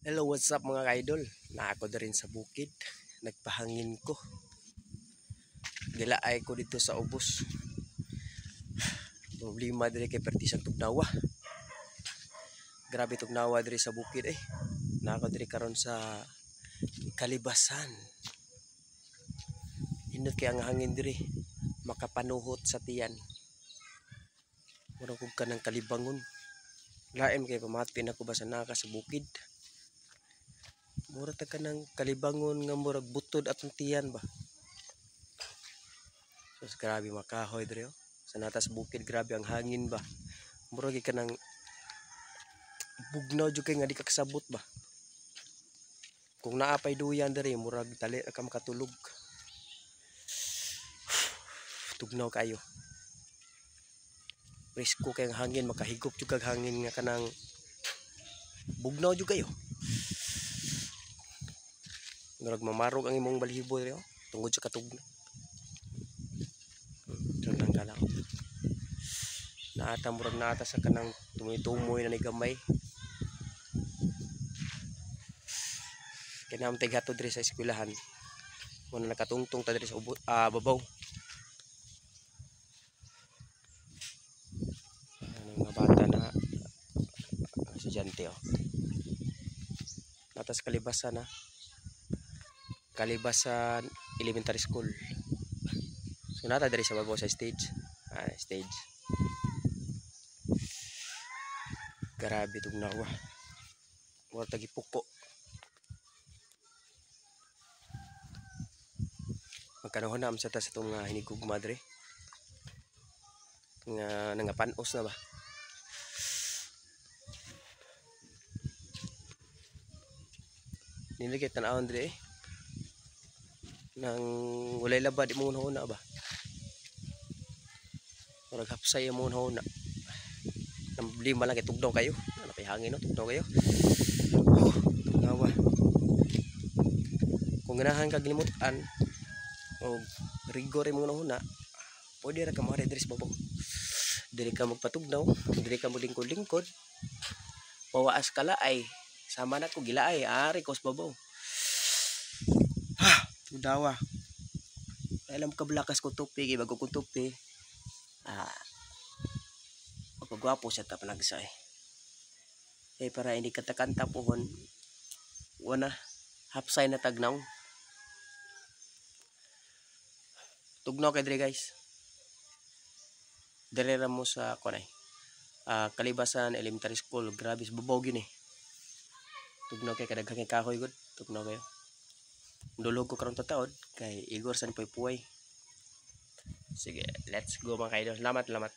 Hello, what's up mga ka-idol? Naako na rin sa bukid. Nagpahangin ko. Gilaay ko dito sa ubos. Problema diri kay pertisang tugnawa. Grabe tugnawa diri sa bukid eh. Naako diri karon sa Kalibasan. Indot kay ang hangin diri makapanuhot sa tiyan. Murag ka ng kalibangon. Laim kay pamatin ako ba sa naka sa bukid. Murag ka ng kalibangon nga murag butod atong tiyan ba. So grabe makahoy diri oh. Sa natas bukid grabe ang hangin ba. Murag ka ng bugnaw jud kay nga di ka kasabot ba. Kung naapay duyan diri murag dali ka makatulog. Tugnaw kayo. Risko kay ang hangin makahigop jud kag hangin nga kanang bugnaw jud kayo. Murag mamarog ang imong balahibo diri oh. Tungod sa katugnaw. Tundang ka lang. Naata murag naata sa kanang tumoy-tumoy na ni gamay. Kaya naman tigato diri sa eskwelahan. Muna nakatungtong ta diri sa babaw. Mga bata na estudyante oh. Natas Kalibasan na. Kalibasan Elementary School. So nata diri sa babaw sa stage. Stage. Grabe tugnawa. Mura tagi puko. Magkanoon na sa tas itong hinigugma diri. Nga nangapanos na ba. Niligit tanawon diri eh. Nang walay labad mo na ba. Murag hapsay mo na. Nang lima lang kay tugnaw kayo. Ano kay hangin no, tugnaw kayo. Tugnawa. Kung ganahan ka gilimutan o rigor mo na pwede ra ka mari diri sa babaw. Diri ka magpatugnaw, diri ka maglingkod-lingkod. Pawaas ka laay. Sama na ko gilaay, ari ko sa babaw. Tugnawa. Alam ka blakas ko tupi, bago ko tupi. Magpagwapo siya ta panagsa eh. Eh para hindi kanta-kanta pohon. Wana hapsay na tagnaw. Tugnaw kay diri guys. Diri ra mo sa kunay. Kalibasan Elementary School, grabe sa babaw gyud eh. Tugnaw kay kadaghang kahoy gud, tugnaw kayo. Dulog ko karon taon kay Igor san puy-puy. Sige, let's go mga kaidol. Salamat.